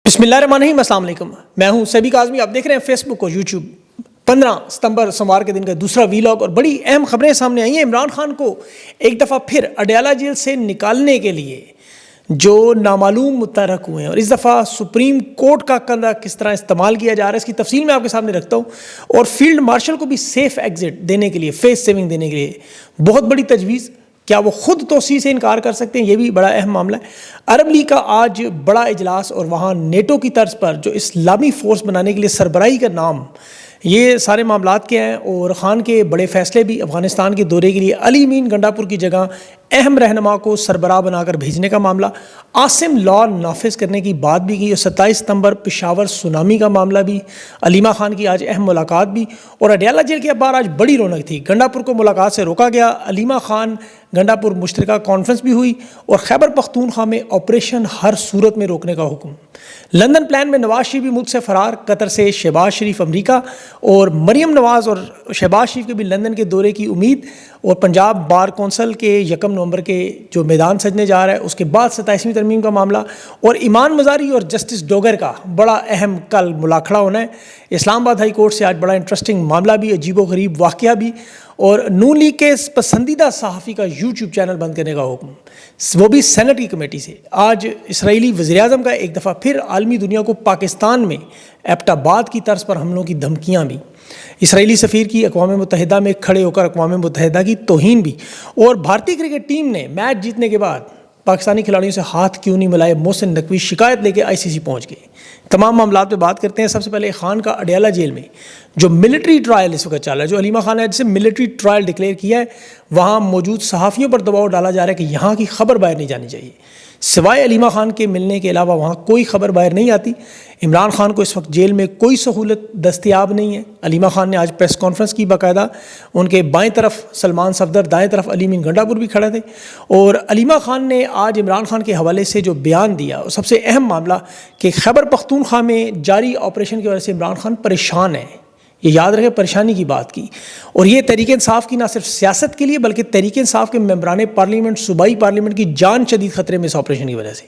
بسم اللہ الرحمن الرحیم، السلام علیکم۔ میں ہوں سبی کاظمی، آپ دیکھ رہے ہیں فیس بک اور یوٹیوب۔ 15 ستمبر سوموار کے دن کا دوسرا ویلاگ اور بڑی اہم خبریں سامنے آئی ہیں۔ عمران خان کو ایک دفعہ پھر اڈیالہ جیل سے نکالنے کے لیے جو نامعلوم متحرک ہوئے ہیں، اور اس دفعہ سپریم کورٹ کا کندھا کس طرح استعمال کیا جا رہا ہے، اس کی تفصیل میں آپ کے سامنے رکھتا ہوں۔ اور فیلڈ مارشل کو بھی سیف ایگزٹ دینے کے لیے، فیس سیونگ دینے کے لیے بہت بڑی تجویز، کیا وہ خود توسیع سے انکار کر سکتے ہیں؟ یہ بھی بڑا اہم معاملہ ہے۔ عرب لیگ کا آج بڑا اجلاس، اور وہاں نیٹو کی طرز پر جو اسلامی فورس بنانے کے لیے سربراہی کا نام، یہ سارے معاملات کیا ہیں۔ اور خان کے بڑے فیصلے بھی، افغانستان کے دورے کے لیے علی امین گنڈاپور کی جگہ اہم رہنما کو سربراہ بنا کر بھیجنے کا معاملہ، عاصم لا نافذ کرنے کی بات بھی کی، اور 27 ستمبر پشاور سونامی کا معاملہ بھی، علیمہ خان کی آج اہم ملاقات بھی، اور اڈیالہ جیل کے باہر آج بڑی رونق تھی۔ گنڈاپور کو ملاقات سے روکا گیا، علیمہ خان گنڈاپور مشترکہ کانفرنس بھی ہوئی، اور خیبر پختونخوا میں آپریشن ہر صورت میں روکنے کا حکم۔ لندن پلان میں نواز شریف بھی ملک سے فرار، قطر سے شہباز شریف امریکہ، اور مریم نواز اور شہباز شریف کے بھی لندن کے دورے کی امید، اور پنجاب بار کونسل کے 1 نومبر کے جو میدان سجنے جا رہا ہے، اس کے بعد 27ویں ترمیم کا معاملہ، اور ایمان مزاری اور جسٹس ڈوگر کا بڑا اہم کل ملاقہ ہونا ہے۔ اسلام آباد ہائی کورٹ سے آج بڑا انٹرسٹنگ معاملہ بھی، عجیب و غریب واقعہ بھی، اور نون لیگ کے پسندیدہ صحافی کا یوٹیوب چینل بند کرنے کا حکم، وہ بھی سینٹ کی کمیٹی سے۔ آج اسرائیلی وزیراعظم کا ایک دفعہ پھر عالمی دنیا کو پاکستان میں ایبٹ آباد کی طرز پر حملوں کی دھمکیاں بھی، اسرائیلی سفیر کی اقوام متحدہ میں کھڑے ہو کر اقوام متحدہ کی توہین بھی، اور بھارتی کرکٹ ٹیم نے میچ جیتنے کے بعد پاکستانی کھلاڑیوں سے ہاتھ کیوں نہیں ملائے، محسن نقوی شکایت لے کے ICC پہنچ گئے۔ تمام معاملات پہ بات کرتے ہیں۔ سب سے پہلے خان کا اڈیالہ جیل میں جو ملٹری ٹرائل اس وقت چل رہا ہے، جو علیمہ خان نے جسے ملٹری ٹرائل ڈکلیئر کیا ہے، وہاں موجود صحافیوں پر دباؤ ڈالا جا رہا ہے کہ یہاں کی خبر باہر نہیں جانی چاہیے۔ سوائے علیمہ خان کے ملنے کے علاوہ وہاں کوئی خبر باہر نہیں آتی۔ عمران خان کو اس وقت جیل میں کوئی سہولت دستیاب نہیں ہے۔ علیمہ خان نے آج پریس کانفرنس کی، باقاعدہ ان کے بائیں طرف سلمان صفدر، دائیں طرف علی امین گنڈاپور بھی کھڑے تھے، اور علیمہ خان نے آج عمران خان کے حوالے سے جو بیان دیا، سب سے اہم معاملہ کہ خیبر پختونخوا میں جاری آپریشن کی وجہ سے عمران خان پریشان ہے۔ یہ یاد رکھے، پریشانی کی بات کی، اور یہ تحریک انصاف کی نہ صرف سیاست کے لیے بلکہ تحریک انصاف کے ممبران پارلیمنٹ، صوبائی پارلیمنٹ کی جان شدید خطرے میں اس آپریشن کی وجہ سے۔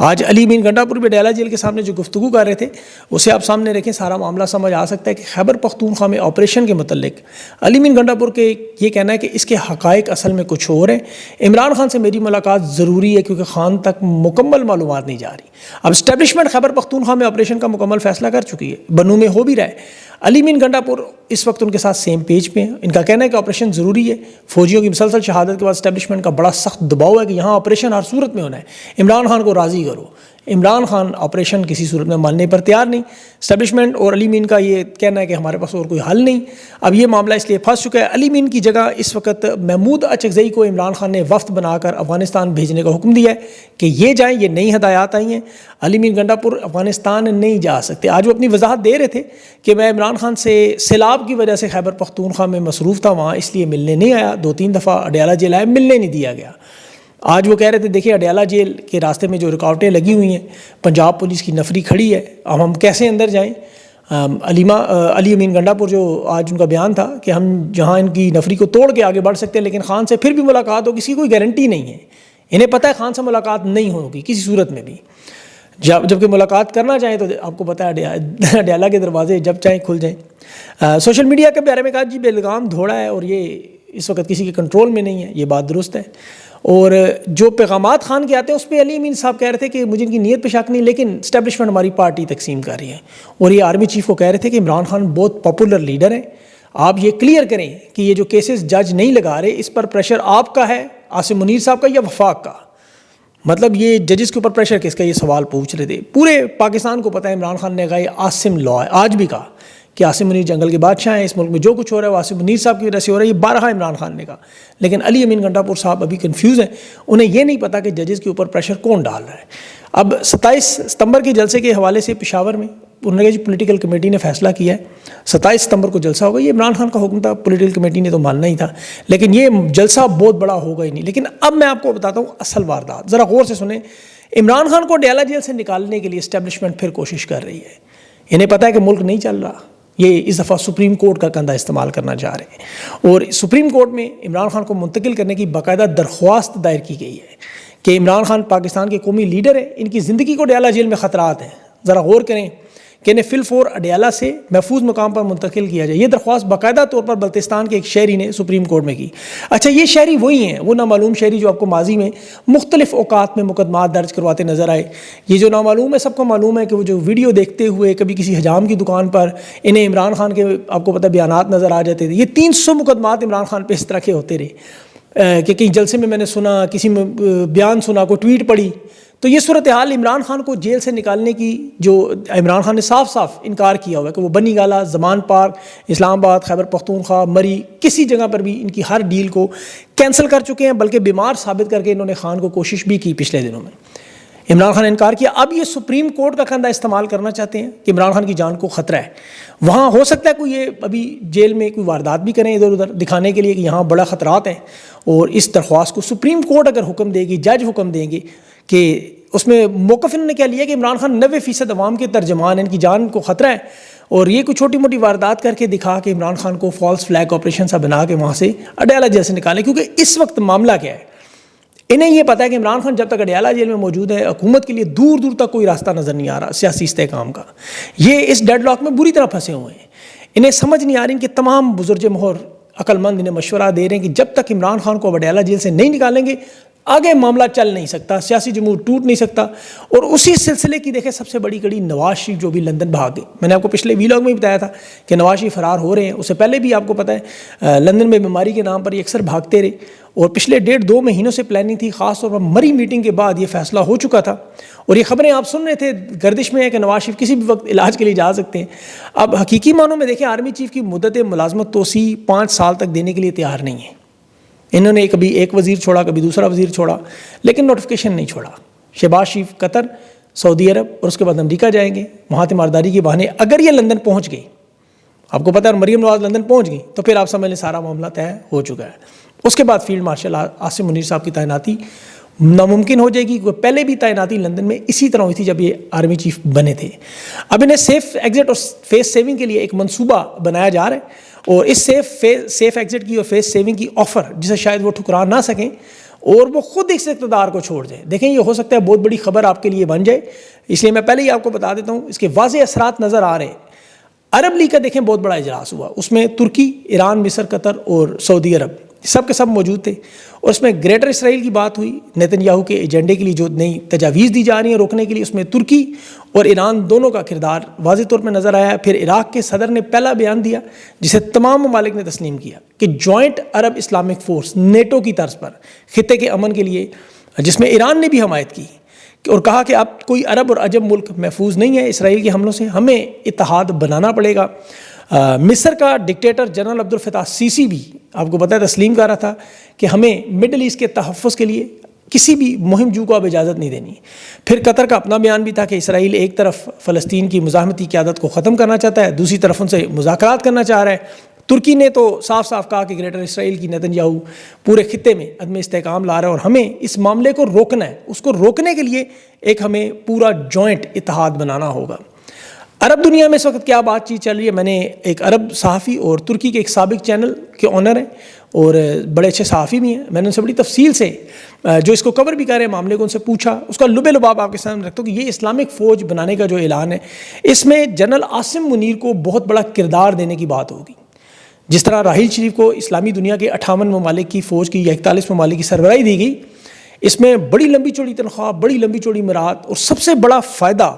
آج علی امین گنڈاپور بھی اڈیالہ جیل کے سامنے جو گفتگو کر رہے تھے، اسے آپ سامنے رکھیں، سارا معاملہ سمجھ آ سکتا ہے کہ خیبر پختونخوا میں آپریشن کے متعلق علی امین گنڈاپور کے یہ کہنا ہے کہ اس کے حقائق اصل میں کچھ اور ہیں۔ عمران خان سے میری ملاقات ضروری ہے کیونکہ خان تک مکمل معلومات نہیں جا رہی۔ اب اسٹیبلشمنٹ خیبر پختونخوا میں آپریشن کا مکمل فیصلہ کر چکی ہے، بنو میں ہو بھی رہا ہے۔ علی امین گنڈاپور اس وقت ان کے ساتھ سیم پیج پہ ہیں۔ ان کا کہنا ہے کہ آپریشن ضروری ہے، فوجیوں کی مسلسل شہادت کے بعد اسٹیبلشمنٹ کا بڑا سخت دباؤ ہے کہ یہاں آپریشن ہر صورت میں ہونا ہے، عمران خان کو راضی کرو۔ عمران خان آپریشن کسی صورت میں ماننے پر تیار نہیں۔ اسٹیبلشمنٹ اور علی امین کا یہ کہنا ہے کہ ہمارے پاس اور کوئی حل نہیں۔ اب یہ معاملہ اس لیے پھنس چکا ہے۔ علی امین کی جگہ اس وقت محمود اچکزئی کو عمران خان نے وفد بنا کر افغانستان بھیجنے کا حکم دیا ہے کہ یہ جائیں، یہ نئی ہدایات آئی ہیں۔ علی امین گنڈاپور افغانستان نہیں جا سکتے۔ آج وہ اپنی وضاحت دے رہے تھے کہ میں عمران خان سے سیلاب کی وجہ سے خیبر پختونخوا میں مصروف تھا، وہاں اس لیے ملنے نہیں آیا، 2-3 دفعہ اڈیالہ جیل آئے، ملنے نہیں دیا گیا۔ آج وہ کہہ رہے تھے دیکھیں اڈیالہ جیل کے راستے میں جو رکاوٹیں لگی ہوئی ہیں، پنجاب پولیس کی نفری کھڑی ہے، اب ہم کیسے اندر جائیں؟ علی امین گنڈاپور جو آج ان کا بیان تھا کہ ہم جہاں ان کی نفری کو توڑ کے آگے بڑھ سکتے ہیں، لیکن خان سے پھر بھی ملاقات ہوگی، کسی کوئی گارنٹی نہیں ہے۔ انہیں پتہ ہے خان سے ملاقات نہیں ہوگی کسی صورت میں بھی، جبکہ ملاقات کرنا چاہیں تو آپ کو پتہ ہے اڈیالہ کے دروازے جب چاہیں کھل جائیں۔ سوشل میڈیا کے بارے میں کہا جی بے لگام دھوڑا ہے، اور یہ اس وقت کسی کے کنٹرول میں نہیں ہے، یہ بات درست ہے۔ اور جو پیغامات خان کے آتے ہیں اس پہ علی امین صاحب کہہ رہے تھے کہ مجھے ان کی نیت پہ شک نہیں، لیکن اسٹیبلشمنٹ ہماری پارٹی تقسیم کر رہی ہے، اور یہ آرمی چیف کو کہہ رہے تھے کہ عمران خان بہت پاپولر لیڈر ہیں، آپ یہ کلیئر کریں کہ یہ جو کیسز جج نہیں لگا رہے، اس پر پریشر آپ کا ہے، عاصم منیر صاحب کا یا وفاق کا؟ مطلب یہ ججز کے اوپر پریشر کس کا، یہ سوال پوچھ رہے تھے۔ پورے پاکستان کو پتہ ہے عمران خان نے کہا یہ عاصم لا ہے، آج بھی کہا کہ عاصم منیر جنگل کے بادشاہ ہیں، اس ملک میں جو کچھ ہو رہا ہے وہ عاصم منیر صاحب کی وجہ سے ہو رہا ہے، یہ بارہا عمران خان نے کہا۔ لیکن علی امین گنڈاپور صاحب ابھی کنفیوز ہیں، انہیں یہ نہیں پتا کہ ججز کے اوپر پریشر کون ڈال رہا ہے۔ اب 27 ستمبر کے جلسے کے حوالے سے پشاور میں انہوں نے کہا جی پولیٹیکل کمیٹی نے فیصلہ کیا ہے 27 ستمبر کو جلسہ ہوگا۔ یہ عمران خان کا حکم تھا، پولیٹیکل کمیٹی نے تو ماننا ہی تھا، لیکن یہ جلسہ بہت بڑا ہوگا ہی نہیں۔ لیکن اب میں آپ کو بتاتا ہوں اصل واردات، ذرا غور سے سنیں۔ عمران خان کو اڈیالہ جیل سے نکالنے کے لیے اسٹیبلشمنٹ پھر کوشش کر رہی ہے، انہیں پتہ ہے کہ ملک نہیں چل رہا، یہ اس دفعہ سپریم کورٹ کا کندھا استعمال کرنا چاہ رہے ہیں، اور سپریم کورٹ میں عمران خان کو منتقل کرنے کی باقاعدہ درخواست دائر کی گئی ہے کہ عمران خان پاکستان کے قومی لیڈر ہیں، ان کی زندگی کو اڈیالہ جیل میں خطرات ہیں، ذرا غور کریں کہ انہیں فل فور اڈیالہ سے محفوظ مقام پر منتقل کیا جائے۔ یہ درخواست باقاعدہ طور پر بلتستان کے ایک شہری نے سپریم کورٹ میں کی۔ اچھا، یہ شہری وہی ہیں، وہ نامعلوم شہری جو آپ کو ماضی میں مختلف اوقات میں مقدمات درج کرواتے نظر آئے۔ یہ جو نامعلوم ہے، سب کو معلوم ہے کہ وہ جو ویڈیو دیکھتے ہوئے کبھی کسی حجام کی دکان پر انہیں عمران خان کے آپ کو پتہ بیانات نظر آ جاتے تھے۔ یہ 300 مقدمات عمران خان پہ اس طرح کے ہوتے رہے کہ کہیں جلسے میں نے سنا، کسی میں بیان سنا، کوئی ٹویٹ پڑھی۔ تو یہ صورتحال عمران خان کو جیل سے نکالنے کی جو عمران خان نے صاف صاف انکار کیا ہوا ہے کہ وہ بنی گالا، زمان پارک، اسلام آباد، خیبر پختونخوا، مری، کسی جگہ پر بھی ان کی ہر ڈیل کو کینسل کر چکے ہیں، بلکہ بیمار ثابت کر کے انہوں نے خان کو کوشش بھی کی پچھلے دنوں میں۔ عمران خان نے انکار کیا۔ اب یہ سپریم کورٹ کا کندھا استعمال کرنا چاہتے ہیں کہ عمران خان کی جان کو خطرہ ہے۔ وہاں ہو سکتا ہے کوئی یہ ابھی جیل میں کوئی واردات بھی کریں ادھر ادھر، دکھانے کے لیے کہ یہاں بڑا خطرات ہیں، اور اس درخواست کو سپریم کورٹ اگر حکم دے گی، جج حکم دیں گے کہ اس میں موقف انہوں نے کیا لیا کہ عمران خان 90% عوام کے ترجمان ہیں، ان کی جان کو خطرہ ہے، اور یہ کوئی چھوٹی موٹی واردات کر کے دکھا کہ عمران خان کو فالس فلیگ آپریشن سا بنا کے وہاں سے اڈیالہ جیل سے نکالیں۔ کیونکہ اس وقت معاملہ کیا ہے، انہیں یہ پتہ ہے کہ عمران خان جب تک اڈیالہ جیل میں موجود ہے، حکومت کے لیے دور دور تک کوئی راستہ نظر نہیں آ رہا سیاسی استحکام کا۔ یہ اس ڈیڈ لاک میں بری طرح پھنسے ہوئے ہیں، انہیں سمجھ نہیں آ رہی کہ تمام بزرگ مہر عقل مند انہیں مشورہ دے رہے ہیں کہ جب تک عمران خان کو اڈیالہ جیل سے نہیں نکالیں گے آگے معاملہ چل نہیں سکتا، سیاسی جمہور ٹوٹ نہیں سکتا۔ اور اسی سلسلے کی دیکھیں سب سے بڑی کڑی نواز شریف جو بھی لندن بھاگ گئے۔ میں نے آپ کو پچھلے ویلاگ میں بھی بتایا تھا کہ نواز شریف فرار ہو رہے ہیں، اس سے پہلے بھی آپ کو پتہ ہے لندن میں بیماری کے نام پر یہ اکثر بھاگتے رہے، اور پچھلے 1.5-2 مہینوں سے پلاننگ تھی، خاص طور پر مری میٹنگ کے بعد یہ فیصلہ ہو چکا تھا، اور یہ خبریں آپ سن رہے تھے گردش میں ہے کہ نواز شریف کسی بھی وقت علاج کے لیے جا سکتے ہیں۔ اب حقیقی معنوں میں دیکھیں آرمی چیف کی مدت ملازمت توسیع 5 سال تک دینے کے لیے تیار نہیں ہے۔ انہوں نے کبھی ایک وزیر چھوڑا، کبھی دوسرا وزیر چھوڑا، لیکن نوٹیفیکیشن نہیں چھوڑا۔ شہباز شریف قطر، سعودی عرب اور اس کے بعد امریکہ جائیں گے وہاں تیمارداری کے بہانے۔ اگر یہ لندن پہنچ گئی، آپ کو پتہ ہے مریم نواز لندن پہنچ گئی، تو پھر آپ سمجھ لیں سارا معاملہ طے ہو چکا ہے۔ اس کے بعد فیلڈ مارشل عاصم منیر صاحب کی تعیناتی ناممکن ہو جائے گی، کیونکہ پہلے بھی تعیناتی لندن میں اسی طرح ہوئی تھی جب یہ آرمی چیف بنے تھے۔ اب انہیں سیف ایگزٹ اور فیس سیونگ کے لیے ایک منصوبہ بنایا جا رہا ہے، اور اس سیف ایگزٹ کی اور فیس سیونگ کی آفر جسے شاید وہ ٹھکرا نہ سکیں اور وہ خود اس اقتدار کو چھوڑ جائیں۔ دیکھیں یہ ہو سکتا ہے بہت بڑی خبر آپ کے لیے بن جائے، اس لیے میں پہلے ہی آپ کو بتا دیتا ہوں اس کے واضح اثرات نظر آ رہے ہیں۔ عرب لیگ کا دیکھیں بہت بڑا اجلاس ہوا، اس میں ترکی، ایران، مصر، قطر اور سعودی عرب سب کے سب موجود تھے، اور اس میں گریٹر اسرائیل کی بات ہوئی۔ نیتن یاہو کے ایجنڈے کے لیے جو نئی تجاویز دی جا رہی ہیں روکنے کے لیے، اس میں ترکی اور ایران دونوں کا کردار واضح طور پہ نظر آیا۔ پھر عراق کے صدر نے پہلا بیان دیا جسے تمام ممالک نے تسلیم کیا کہ جوائنٹ عرب اسلامک فورس نیٹو کی طرز پر خطے کے امن کے لیے، جس میں ایران نے بھی حمایت کی، اور کہا کہ اب کوئی عرب اور عجم ملک محفوظ نہیں ہے اسرائیل کے حملوں سے، ہمیں اتحاد بنانا پڑے گا۔ مصر کا ڈکٹیٹر جنرل عبد الفتاح السیسی بھی آپ کو پتہ ہے تسلیم کر رہا تھا کہ ہمیں مڈل ایسٹ کے تحفظ کے لیے کسی بھی مہم جو کو اب اجازت نہیں دینی۔ پھر قطر کا اپنا بیان بھی تھا کہ اسرائیل ایک طرف فلسطین کی مزاحمتی قیادت کو ختم کرنا چاہتا ہے، دوسری طرف ان سے مذاکرات کرنا چاہ رہا ہے۔ ترکی نے تو صاف صاف کہا کہ گریٹر اسرائیل کی نیتن یاہو پورے خطے میں عدم استحکام لا رہا ہے، اور ہمیں اس معاملے کو روکنا ہے۔ اس کو روکنے کے لیے ایک ہمیں پورا جوائنٹ اتحاد بنانا ہوگا۔ عرب دنیا میں اس وقت کیا بات چیت چل رہی ہے؟ میں نے ایک عرب صحافی اور ترکی کے ایک سابق چینل کے آنر ہیں اور بڑے اچھے صحافی بھی ہیں، میں نے ان سے بڑی تفصیل سے جو اس کو کور بھی کر رہے ہیں معاملے کو، ان سے پوچھا، اس کا لب لباب آپ کے سامنے رکھتا ہوں کہ یہ اسلامک فوج بنانے کا جو اعلان ہے، اس میں جنرل عاصم منیر کو بہت بڑا کردار دینے کی بات ہوگی۔ جس طرح راحیل شریف کو اسلامی دنیا کے 58 ممالک کی فوج کی یا 41 ممالک کی سربراہی دی گئی، اس میں بڑی لمبی چوڑی تنخواہ، بڑی لمبی چوڑی مراد، اور سب سے بڑا فائدہ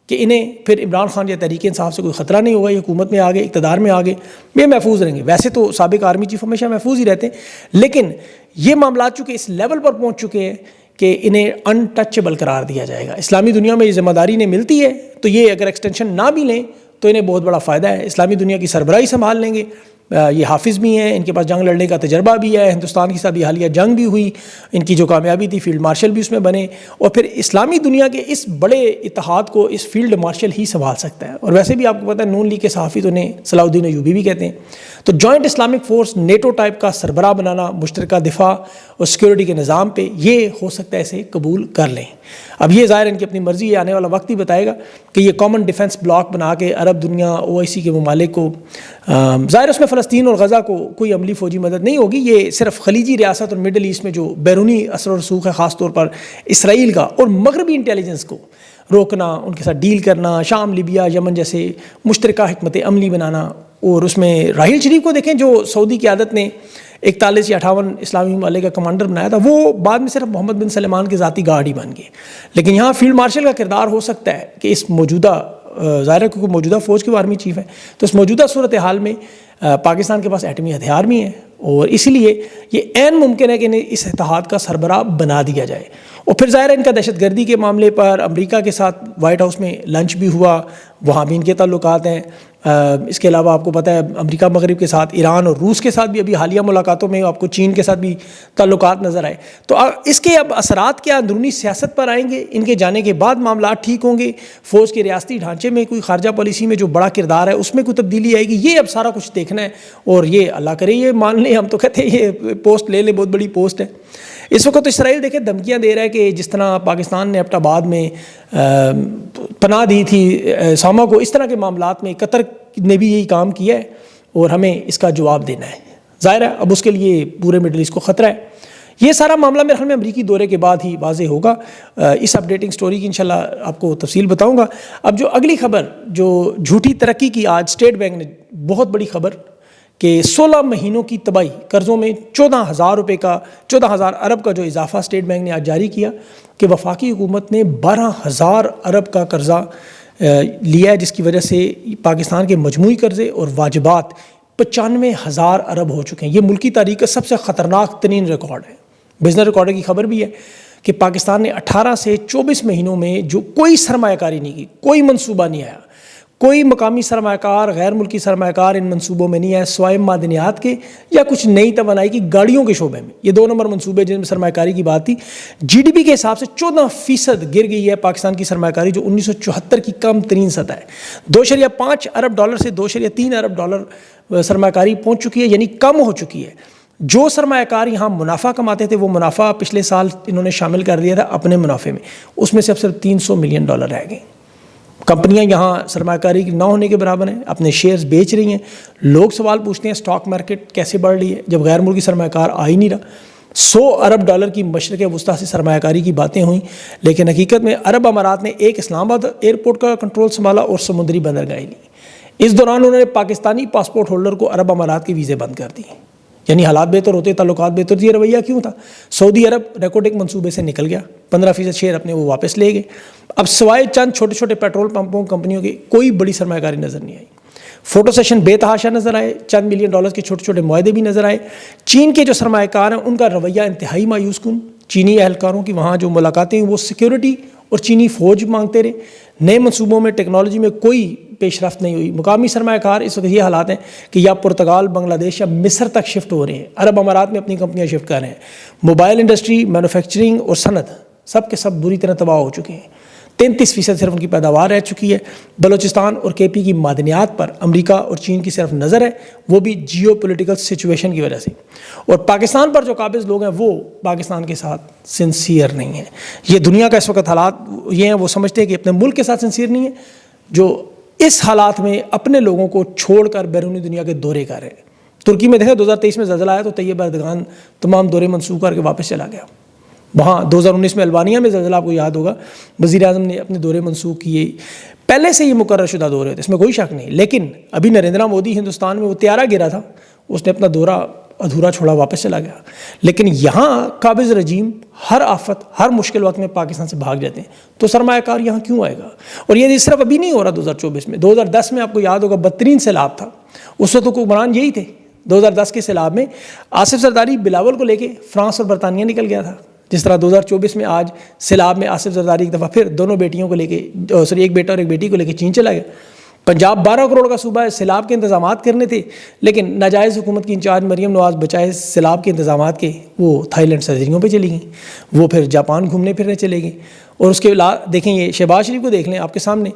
کہ انہیں پھر عمران خان یا تحریک انصاف سے کوئی خطرہ نہیں ہوگا، یہ حکومت میں آگے، اقتدار میں آگے، یہ محفوظ رہیں گے۔ ویسے تو سابق آرمی چیف ہمیشہ محفوظ ہی رہتے ہیں، لیکن یہ معاملات چونکہ اس لیول پر پہنچ چکے ہیں کہ انہیں ان ٹچیبل قرار دیا جائے گا۔ اسلامی دنیا میں یہ ذمہ داری انہیں ملتی ہے، تو یہ اگر ایکسٹینشن نہ بھی لیں تو انہیں بہت بڑا فائدہ ہے۔ اسلامی دنیا کی سربراہی سنبھال لیں گے، یہ حافظ بھی ہیں، ان کے پاس جنگ لڑنے کا تجربہ بھی ہے، ہندوستان کے ساتھ حالیہ جنگ بھی ہوئی، ان کی جو کامیابی تھی فیلڈ مارشل بھی اس میں بنے، اور پھر اسلامی دنیا کے اس بڑے اتحاد کو اس فیلڈ مارشل ہی سنبھال سکتا ہے۔ اور ویسے بھی آپ کو پتہ ہے نون لیگ کے صحافی تو انہیں صلاح الدین ایوبی بھی کہتے ہیں۔ تو joint Islamic force NATO type کا سربراہ بنانا، مشترکہ دفاع اور سیکیورٹی کے نظام پہ، یہ ہو سکتا ہے اسے قبول کر لیں۔ اب یہ ظاہر ان کی اپنی مرضی ہے، آنے والا وقت ہی بتائے گا کہ یہ کامن ڈیفنس بلاک بنا کے عرب دنیا، OIC کے ممالک کو، ظاہر اس میں فلسطین اور غزہ کو کوئی عملی فوجی مدد نہیں ہوگی، یہ صرف خلیجی ریاست اور مڈل ایسٹ میں جو بیرونی اثر و رسوخ ہے، خاص طور پر اسرائیل کا اور مغربی انٹیلیجنس کو روکنا، ان کے ساتھ ڈیل کرنا، شام، لیبیا، یمن جیسے مشترکہ حکمت عملی بنانا. اور اس میں راحیل شریف کو دیکھیں جو سعودی قیادت نے 41 یا 58 اسلامی ممالک کا کمانڈر بنایا تھا، وہ بعد میں صرف محمد بن سلمان کے ذاتی گارڈ ہی بن گئے. لیکن یہاں فیلڈ مارشل کا کردار ہو سکتا ہے کہ اس موجودہ ظاہر ہے کیونکہ موجودہ فوج کے آرمی چیف ہے، تو اس موجودہ صورتحال میں پاکستان کے پاس ایٹمی ہتھیار بھی ہیں، اور اسی لیے یہ عین ممکن ہے کہ انہیں اس اتحاد کا سربراہ بنا دیا جائے. اور پھر ظاہر ہے ان کا دہشت گردی کے معاملے پر امریکہ کے ساتھ وائٹ ہاؤس میں لنچ بھی ہوا، وہاں بھی ان کے تعلقات ہیں. اس کے علاوہ آپ کو پتہ ہے امریکہ مغرب کے ساتھ، ایران اور روس کے ساتھ بھی ابھی حالیہ ملاقاتوں میں آپ کو چین کے ساتھ بھی تعلقات نظر آئے. تو اس کے اب اثرات کیا اندرونی سیاست پر آئیں گے؟ ان کے جانے کے بعد معاملات ٹھیک ہوں گے؟ فوج کے ریاستی ڈھانچے میں کوئی خارجہ پالیسی میں جو بڑا کردار ہے اس میں کوئی تبدیلی آئے گی؟ یہ اب سارا کچھ دیکھنا ہے. اور یہ اللہ کرے یہ مان لیں، ہم تو کہتے ہیں یہ پوسٹ لے لیں، بہت بڑی پوسٹ ہے. اس وقت تو اسرائیل دیکھیں دھمکیاں دے رہا ہے کہ جس طرح پاکستان نے ایبٹ آباد میں پناہ دی تھی ساما کو، اس طرح کے معاملات میں قطر نے بھی یہی کام کیا ہے اور ہمیں اس کا جواب دینا ہے. ظاہر ہے اب اس کے لیے پورے مڈل ایسٹ کو خطرہ ہے. یہ سارا معاملہ میرے خیال میں امریکی دورے کے بعد ہی واضح ہوگا. اس اپڈیٹنگ سٹوری کی انشاءاللہ آپ کو تفصیل بتاؤں گا. اب جو اگلی خبر جو جھوٹی ترقی کی، آج اسٹیٹ بینک نے بہت بڑی خبر کہ 16 مہینوں کی تباہی، قرضوں میں 14,000 ارب کا جو اضافہ اسٹیٹ بینک نے آج جاری کیا کہ وفاقی حکومت نے 12,000 ارب کا قرضہ لیا ہے، جس کی وجہ سے پاکستان کے مجموعی قرضے اور واجبات 95,000 ارب ہو چکے ہیں. یہ ملکی تاریخ کا سب سے خطرناک ترین ریکارڈ ہے. بزنس ریکارڈ کی خبر بھی ہے کہ پاکستان نے 18 سے 24 مہینوں میں جو کوئی سرمایہ کاری نہیں کی، کوئی منصوبہ نہیں آیا، کوئی مقامی سرمایہ کار، غیر ملکی سرمایہ کار ان منصوبوں میں نہیں آئے، سوائے معدنیات کے یا کچھ نئی توانائی کی گاڑیوں کے شعبے میں. یہ 2 نمبر منصوبے جن میں سرمایہ کاری کی بات تھی. جی ڈی پی کے حساب سے 14% گر گئی ہے پاکستان کی سرمایہ کاری، جو 1974 کی کم ترین سطح ہے. 2.5 ارب ڈالر سے 2.3 ارب ڈالر سرمایہ کاری پہنچ چکی ہے، یعنی کم ہو چکی ہے. جو سرمایہ کار یہاں منافع کماتے تھے وہ منافع پچھلے سال انہوں نے شامل کر دیا تھا اپنے منافع میں، اس میں سے اب صرف $300 ملین رہ گئے. کمپنیاں یہاں سرمایہ کاری نہ ہونے کے برابر ہیں، اپنے شیئرز بیچ رہی ہیں. لوگ سوال پوچھتے ہیں اسٹاک مارکیٹ کیسے بڑھ رہی ہے جب غیر ملکی سرمایہ کار آ ہی نہیں رہا. 100 ارب ڈالر کی مشرق وسطیٰ سے سرمایہ کاری کی باتیں ہوئیں، لیکن حقیقت میں عرب امارات نے ایک اسلام آباد ایئرپورٹ کا کنٹرول سنبھالا اور سمندری بندرگاہیں لی. اس دوران انہوں نے پاکستانی پاسپورٹ ہولڈر کو عرب امارات کے ویزے بند کر دیے. یعنی حالات بہتر ہوتے، تعلقات بہتر تھے. یہ رویہ کیوں تھا؟ سعودی عرب ریکوڈک منصوبے سے نکل گیا، 15% شیئر اپنے وہ واپس لے گئے. اب سوائے چند چھوٹے چھوٹے پیٹرول پمپوں کمپنیوں کی کوئی بڑی سرمایہ کاری نظر نہیں آئی. فوٹو سیشن بے تحاشا نظر آئے، چند ملین ڈالر کے چھوٹے چھوٹے معاہدے بھی نظر آئے. چین کے جو سرمایہ کار ہیں ان کا رویہ انتہائی مایوس کن. چینی اہلکاروں کی وہاں جو ملاقاتیں ہیں وہ سیکیورٹی اور چینی فوج مانگتے رہے. نئے منصوبوں میں ٹیکنالوجی میں کوئی پیش رفت نہیں ہوئی. مقامی سرمایہ کار اس وقت یہ حالات ہیں کہ یا پرتگال، بنگلہ دیش یا مصر تک شفٹ ہو رہے ہیں، عرب امارات میں اپنی کمپنیاں شفٹ کر رہے ہیں. موبائل انڈسٹری، مینوفیکچرنگ اور صنعت سب کے سب بری طرح تباہ ہو چکے ہیں. 33% صرف ان کی پیداوار رہ چکی ہے. بلوچستان اور کے پی کی معدنیات پر امریکہ اور چین کی صرف نظر ہے، وہ بھی جیو پولیٹیکل سچویشن کی وجہ سے. اور پاکستان پر جو قابض لوگ ہیں وہ پاکستان کے ساتھ سنسیئر نہیں ہیں. یہ دنیا کا اس وقت حالات یہ ہیں، وہ سمجھتے ہیں کہ اپنے ملک کے ساتھ سنسیئر نہیں ہیں، جو اس حالات میں اپنے لوگوں کو چھوڑ کر بیرونی دنیا کے دورے کر رہے ہیں. ترکی میں دیکھیں 2023 میں زلزلہ آیا تو طیب اردگان تمام دورے منسوخ کر کے واپس چلا گیا. وہاں 2019 میں البانیہ میں زلزلہ آپ کو یاد ہوگا، وزیر اعظم نے اپنے دورے منسوخ کیے. پہلے سے یہ مقرر شدہ دورے تھے، اس میں کوئی شک نہیں. لیکن ابھی نریندر مودی ہندوستان میں وہ طیارہ گرا تھا، اس نے اپنا دورہ ادھورا چھوڑا، واپس چلا گیا. لیکن یہاں قابض رجیم ہر آفت، ہر مشکل وقت میں پاکستان سے بھاگ جاتے ہیں. تو سرمایہ کار یہاں کیوں آئے گا؟ اور یہ صرف ابھی نہیں ہو رہا 2024 میں، 2010 میں آپ کو یاد ہوگا بدترین سیلاب تھا. اس وقت حکمران یہی تھے. 2010 کے سیلاب میں آصف زرداری بلاول کو لے کے فرانس اور برطانیہ نکل گیا تھا. جس طرح 2024 میں آج سیلاب میں آصف زرداری ایک دفعہ پھر دونوں بیٹیوں کو لے کے ایک بیٹا اور ایک بیٹی کو لے کے چین چلا گیا. پنجاب 12 کروڑ کا صوبہ ہے، سیلاب کے انتظامات کرنے تھے، لیکن ناجائز حکومت کی انچارج مریم نواز بچائے سیلاب کے انتظامات کے وہ تھائی لینڈ سرزریوں پہ چلی گئیں، وہ پھر جاپان گھومنے پھرنے چلے گئیں. اور اس کے علاوہ دیکھیں یہ شہباز شریف کو دیکھ لیں آپ کے سامنے،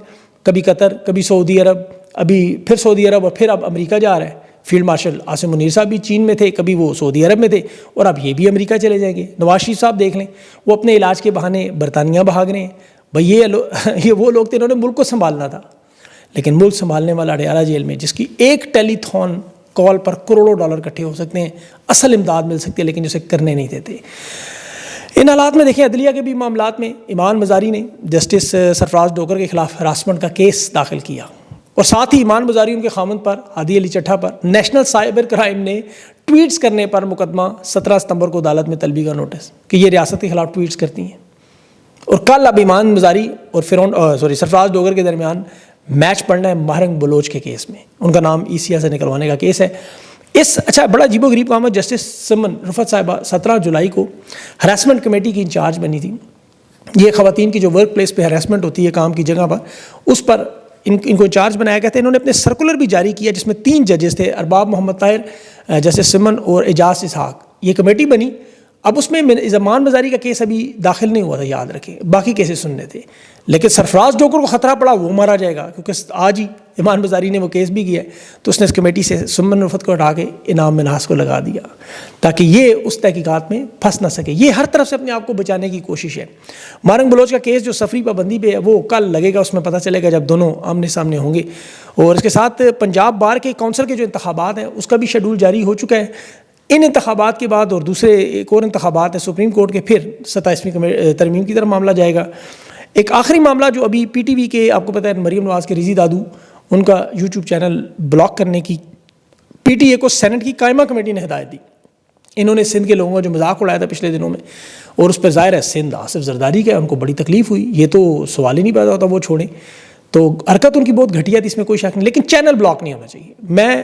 کبھی قطر، کبھی سعودی عرب، ابھی پھر سعودی عرب اور پھر اب امریکہ جا رہا ہے. فیلڈ مارشل عاصم منیر صاحب بھی چین میں تھے، کبھی وہ سعودی عرب میں تھے، اور اب یہ بھی امریکہ چلے جائیں گے. نواز شریف صاحب دیکھ لیں، وہ اپنے علاج کے بہانے برطانیہ بھاگ رہے ہیں. بھائی یہ وہ لوگ تھے انہوں نے ملک کو سنبھالنا تھا، لیکن ملک سنبھالنے والا اڈیالہ جیل میں، جس کی ایک ٹیلی تھون کال پر کروڑوں ڈالر اکٹھے ہو سکتے ہیں، اصل امداد مل سکتی ہے، لیکن اسے کرنے نہیں دیتے. ان حالات میں دیکھیں عدلیہ کے بھی معاملات میں ایمان مزاری نے جسٹس سرفراز ڈوگر کے خلاف ہراسمنٹ کا کیس داخل کیا، اور ساتھ ہی ایمان مزاری ان کے خامند پر ہادی علی چٹھا پر نیشنل سائبر کرائم نے ٹویٹس کرنے پر مقدمہ 17 ستمبر کو عدالت میں طلبی کا نوٹس کہ یہ ریاست کے خلاف ٹویٹس کرتی ہیں، اور کل اب ایمان مزاری اور سرفراز ڈوگر کے درمیان میچ پڑنا ہے مہرنگ بلوچ کے کیس میں، ان کا نام ECR سے نکلوانے کا کیس ہے۔ اچھا بڑا عجیب و غریب کام ہے، جسٹس سمن رفعت صاحبہ 17 جولائی کو ہراسمنٹ کمیٹی کی انچارج بنی تھی۔ یہ خواتین کی جو ورک پلیس پہ ہراسمنٹ ہوتی ہے کام کی جگہ پر، اس پر ان کو انچارج بنایا گیا تھا۔ انہوں نے اپنے سرکولر بھی جاری کیا جس میں 3 ججز تھے، ارباب محمد طاہر، جسٹس سمن اور اعجاز اسحاق۔ یہ کمیٹی بنی، اب اس میں ایمان مزاری کا کیس ابھی داخل نہیں ہوا تھا، یاد رکھیں، باقی کیسز سننے تھے، لیکن سرفراز ڈوگر کو خطرہ پڑا وہ مارا جائے گا، کیونکہ آج ہی ایمان مزاری نے وہ کیس بھی کیا ہے، تو اس نے اس کمیٹی سے سمن رفعت کو ہٹا کے انعام منہاس کو لگا دیا تاکہ یہ اس تحقیقات میں پھنس نہ سکے۔ یہ ہر طرف سے اپنے آپ کو بچانے کی کوشش ہے۔ مہرنگ بلوچ کا کیس جو سفری پابندی پہ ہے وہ کل لگے گا، اس میں پتہ چلے گا جب دونوں آمنے سامنے ہوں گے، اور اس کے ساتھ پنجاب بار کے کونسل کے جو انتخابات ہیں اس کا بھی شیڈول جاری ہو چکا ہے۔ ان انتخابات کے بعد اور دوسرے ایک اور انتخابات ہیں سپریم کورٹ کے، پھر 27ویں ترمیم کی طرف معاملہ جائے گا۔ ایک آخری معاملہ جو ابھی PTV کے آپ کو پتہ ہے مریم نواز کے رضی دادو، ان کا YouTube چینل بلاک کرنے کی PTA کو سینٹ کی قائمہ کمیٹی نے ہدایت دی۔ انہوں نے سندھ کے لوگوں کا جو مذاق اڑایا تھا پچھلے دنوں میں، اور اس پر ظاہر ہے سندھ آصف زرداری کا، ان کو بڑی تکلیف ہوئی، یہ تو سوال ہی نہیں پیدا ہوتا وہ چھوڑیں، تو حرکت ان کی بہت گھٹیا تھی، اس میں کوئی شک نہیں، لیکن چینل بلاک نہیں ہونا چاہیے۔ میں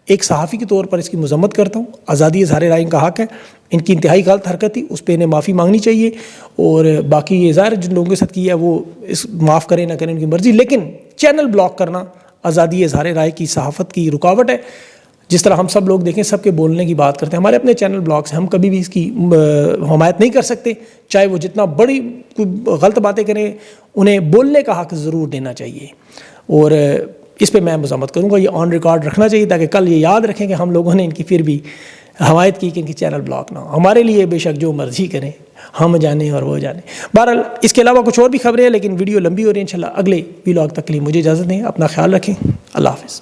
ایک صحافی کے طور پر اس کی مذمت کرتا ہوں، آزادی اظہار رائے ان کا حق ہے، ان کی انتہائی غلط حرکت تھی، اس پہ انہیں معافی مانگنی چاہیے، اور باقی یہ ظاہر جن لوگوں کے ساتھ کیا ہے وہ اس معاف کریں نہ کریں ان کی مرضی، لیکن چینل بلاک کرنا آزادی اظہار رائے کی صحافت کی رکاوٹ ہے۔ جس طرح ہم سب لوگ دیکھیں سب کے بولنے کی بات کرتے ہیں، ہمارے اپنے چینل بلاکس ہیں، ہم کبھی بھی اس کی حمایت نہیں کر سکتے، چاہے وہ جتنا بڑی کوئی غلط باتیں کریں، انہیں بولنے کا حق ضرور دینا چاہیے، اور اس پہ میں مذمت کروں گا، یہ آن ریکارڈ رکھنا چاہیے تاکہ کل یہ یاد رکھیں کہ ہم لوگوں نے ان کی پھر بھی حمایت کی کہ ان کی چینل بلاک نہ ہو۔ ہمارے لیے بے شک جو مرضی کریں، ہم جانیں اور وہ جانیں۔ بہرحال اس کے علاوہ کچھ اور بھی خبریں ہیں، لیکن ویڈیو لمبی ہو رہی ہے، انشاءاللہ اگلے ویلاگ تک کے لیے مجھے اجازت دیں، اپنا خیال رکھیں، اللہ حافظ۔